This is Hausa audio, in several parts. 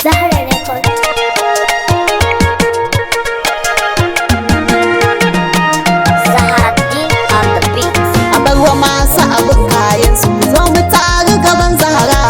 Zahra Record. Zaharaddin on the beat. A barwa masu abin kayan su zo mu taru gaban Zahra.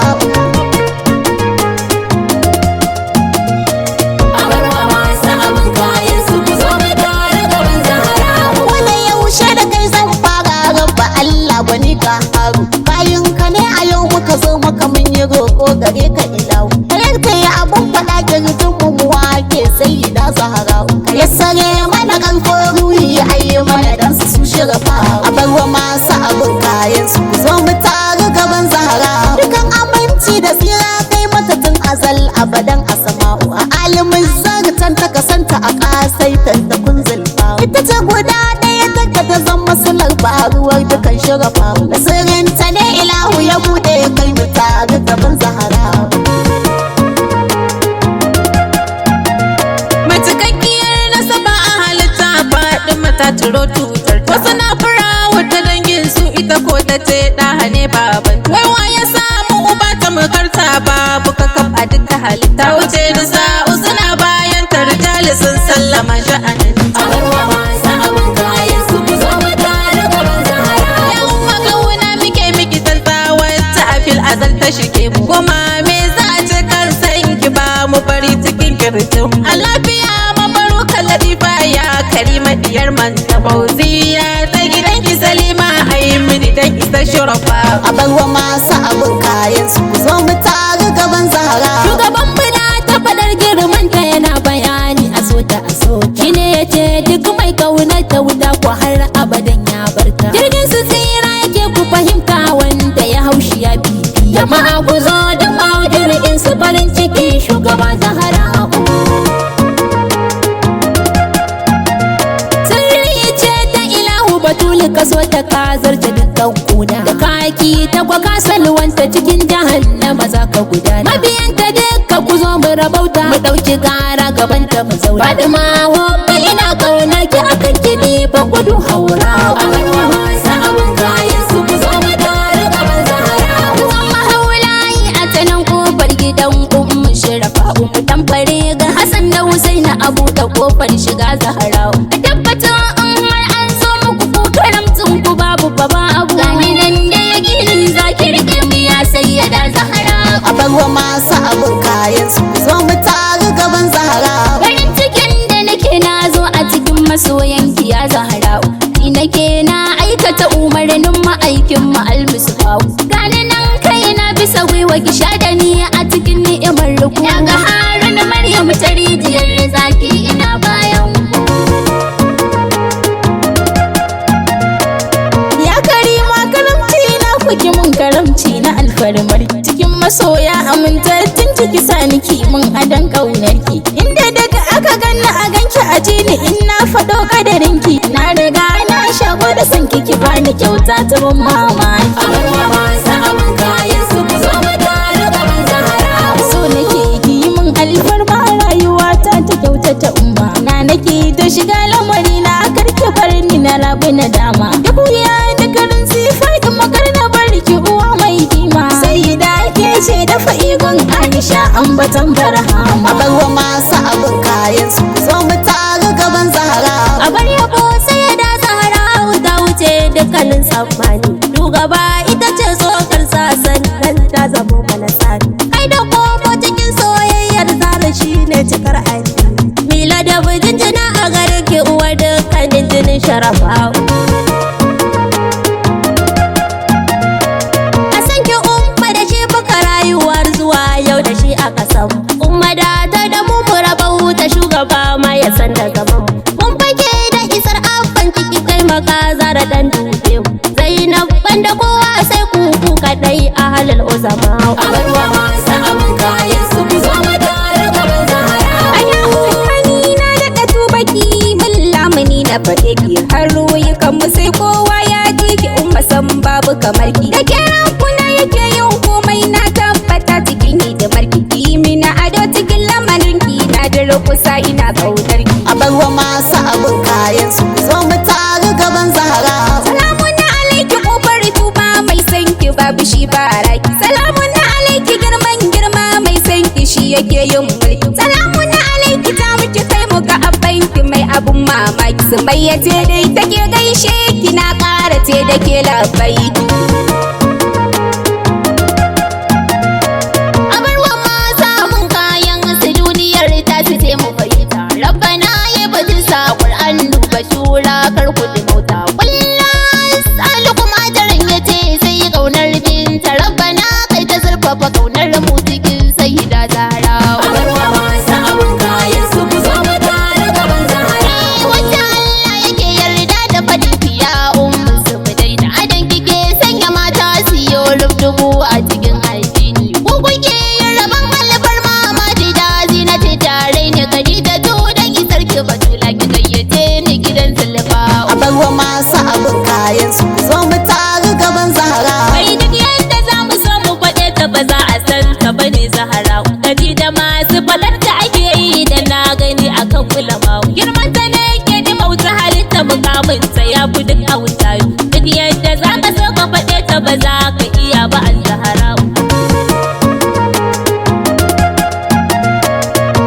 A barwa masu abin kayan su zo mu taru gaban Zahra. Wani yaushe da kai zan fara rabba Allah gwani ka haru. Bayan ka ne a yau muka zo maka mun yi roƙo gare ka ilahu. Kayar ka yi abun faɗa kirjin mu wake sai da Zahra. Ka yassare mana ƙarfin ruhi ayi mana dan su shirafa. A barwa masu abin kayan su zo mu taru gaban Zahra. Dukan aminci da tsira kai mata tun azal abadan a sama'u. A alimin zartan ta kasanta a ƙasaitar da kun zulfa. Ita ce guda ɗaya take ta zama silar faruwar dukan shirafa. Da sirrinta ne ilahu ya buɗe kai mu taru gaban Zahra. Macikakkiyar nasaba a halitta faɗin mata turo tutar ta. Wasu na fura wata dangin su ita ko ta ce ɗaha ne baban. Wai wa ya samu uba ta mukarta babu kakaf a duka halitta. Wuce da sa'u suna bayan tarjali sun sallama sha'anin. A barwa masu abin kayan su zo mu taru gaban Zahra. Yan magauna muke miki tanta wacce a fil azal ta shige mu. Kuma me za a ce kan san ki ba mu bari cikin kirjin. A lafiya mabaru latifa ya karima diyar manta bauziya ta gidan ki salima ai mini dan isa shurafa. A barwa masu abin kayan su zo mu taru gaban Zahra. Shugaban muna ta fadar girman ta yana bayani a so ta a so shine yace duk mai kaunar ta wuta ko har abadan ya barta. Jirgin su tsira yake ku fahimta wanda ya haushi ya bibi. Jama'a ku zo da mawu jirgin su farin ciki shugaba Zahra. Sirri ce ta ilahu batuli kaso ta kazarta dukkan kuna. Da kaki ta kwa kasalwanta cikin jahannama za ka gudana. Mabiyanta dukka ku zo mu rabauta mu ɗauki gara gaban ta mu zauna. Fadima wabba ina ƙaunar ki akan ki ni ban gudu haura. A barwa masu abin kayan su zo mu taru gaban Zahra. Uwan mahaulayi a tanan kofar gidan ummu shirafa ummu tamfare ga Hassan da Husaina abu da kofar shiga Zahra. Tabbatar in har an so muku ku karamcin ku babu baba abu. Gani nan da ya gini zaki rike mu ya sayyada Zahra. A barwa masu abin kayan su zo mu taru gaban Zahra. Farin cikin da nake na zo a cikin masoyan ki ya Zahra. Ni nake na aikata umarnin ma'aikin mu almusfawu. Gani nan kai na bisa gwiwa ki sha da ni a cikin ni'imar ruku. Ya ga Harun Maryam ta rijiyar zaki ina bayan ku. Ya karima karamci na kuki mun karamci na alfarmar cikin masoya amintattun ciki sani ki mun adan ƙaunarki. Inda daga aka ganna a ganki a jini in na faɗo kadarinki. Na riga na shago da san ki bani kyauta ta ban mamaki. A barwa masu abin kayan su zo mu taru gaban Zahra. So nake ki yi min alfarma rayuwa ta kyautata umma. Na nake ta shiga lamari na karki bar ni na rabu na dama. Da kuya da karin sifar da makar na bari ki uwa mai kima. Sai da ke ce da fa'igon Aisha ambatan barhama. A barwa masu abin kayan su zo mu taru gaban Zahra. A bar yabo sai da Zahra ta wuce dukkanin tsammani. Shugaba ita ce tsokar sasan nan ta zamo mana tsari. Kai da komo cikin soyayyar Zahra shine cikar addini. Mila da bijinjina a gare ki uwa dukkanin jinin sharafa. A san ki umma da shi buka rayuwar zuwa yau da shi a kasan. Umma da ta da mu rabau ta shugaba ma ya san da zaman. Mun fake da isar abban ciki taimaka Zahra dan dube mu. Zainab banda kowa sai ku kadai a halal uzama. A barwa masu abin kayan su zo mu taru gaban Zahra. Aya umarni na daɗa tubaki mun lamuni na faɗe ki har ruyukan mu sai kowa ya ji ki umma san babu kamar ki. Da kiran kuna yake yin komai na tabbata cikin hidimar ki. Ki mina ado cikin lamarin ki na da kusa ina kaunar ki. A barwa masu abin kayan su zo mu taru gaban Zahra. Salamun alaiki kofar tuba mai san ki babu shi ba raki. Salamun alaiki girman girma mai san ki shi yake yin mulki. Salamu na alaiki ta muke kai mu ga abbanki mai abun mamaki. Sumayya ce dai take gaishe ki na ƙara ce da ke labbaiki. Abarwa ma samun kayan su duniyar ta su ce mu fahimta. Rabbana ya bajin sa Qur'an duba shura kar ku dimauta. Kullum salukum ajaran ya ce sai kaunar binta. Rabbana kai ta zurfafa kaunar mu cikin sayyida Zahra. Abarwa ma samun kayan su ku zo mu tare gaban Zahra. Wacce Allah yake yarda da fadin fiya ummu su mu daina. Adan kike sanya mata su yi rubdugu a cikin addini. Ku kuke yin rabon alfar mamaji da zinati tare ne Khadija to da ki sarki Batula ki gayyace ni gidan Zulfa. A barwa masu abin kayan su zo mu taru gaban Zahra. Bai duk yadda za mu so mu faɗe ta ba za a san ta bane Zahra. Khadija masu faɗar ta ake yi da na gani akan ulama. Girman ta ne ke ji mauta halitta mukamin ta ya fi duk auta. Duk yadda za ka so ka faɗe ta ba za ka iya ba an Zahra.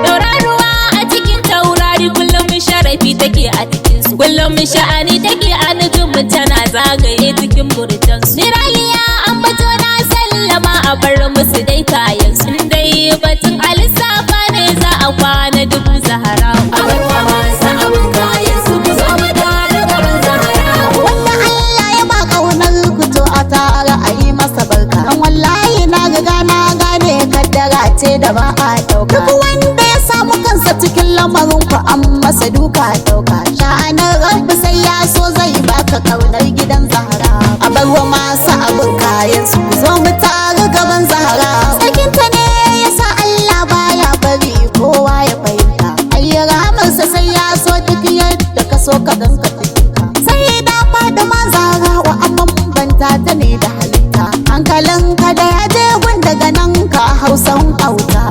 Tauraruwa a cikin taurari kullum sharafi take a cikin su. Kullum sha'ani take a nujum tana zagaye cikin burjansu. Niraliya an bato na sallama a bar musu dai kayan su. Dai batun alisafa ne za a kwana dubu Zahra. Abarwa masu abin kayan su ku zo mu tare gaban Zahra. Wanda Allah ya ba kaunar ku to a tara a yi masa barka. Dan wallahi na riga na gane kaddara ce da ba a dauka. Duk wanda ya samu kansa cikin lamarin ku an masa duka dauka. Sha'anin rabbi sai ya so zai baka kaunar gidan Zahra. A barwa masu abin kayan su zo mu tare gaban Zahra. Sakinta ne yasa Allah baya bari kowa ya fahimta. Ayyaramarsa sai ya so duk yadda ka so ka ganka cikinka. Sai da Fatima Zahra wa amman banta ta ne da halitta. Hankalinka da ya je gun daga nan ka hausan auta.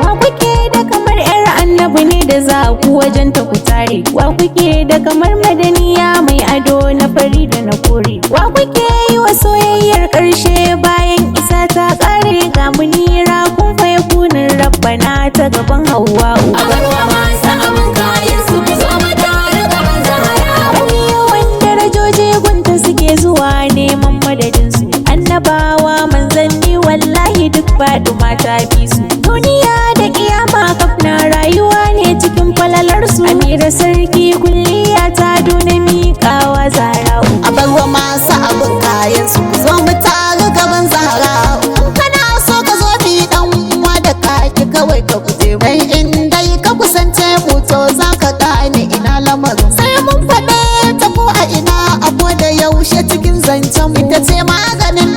Wa kuke da kamar 'yar annabi ne da za ku wajen ta ku tare. Wa kuke da kamar madaniya mai ado na fari da na kore. Wa kuke yi wa soyayyar ƙarshe bayan isa ta ƙare. Ga munira kun faye kunin rabbana ta gaban Hauwa'u. Abarwa masu abin kayan su ku zo mu tare gaban Zahra. Wani yawan darajoji gunta suke zuwa neman madadinsu. Annabawa manzanni wallahi duk faɗi mata bi su. Duniya da kiyama kaf na rayuwa ne cikin falalarsu. Amira sarki kulliya ta duna miƙawa Zahra'u. A barwa masu abin kayan su zo mu taru gaban Zahra. In kana so ka zo bi dan uwa da kaki kawai ka guje mai in dai ka kusance mu to za ka gane ina lamarin. Sai mun faɗe ta ko a ina a ko da yaushe cikin zancen mu ita ce maganin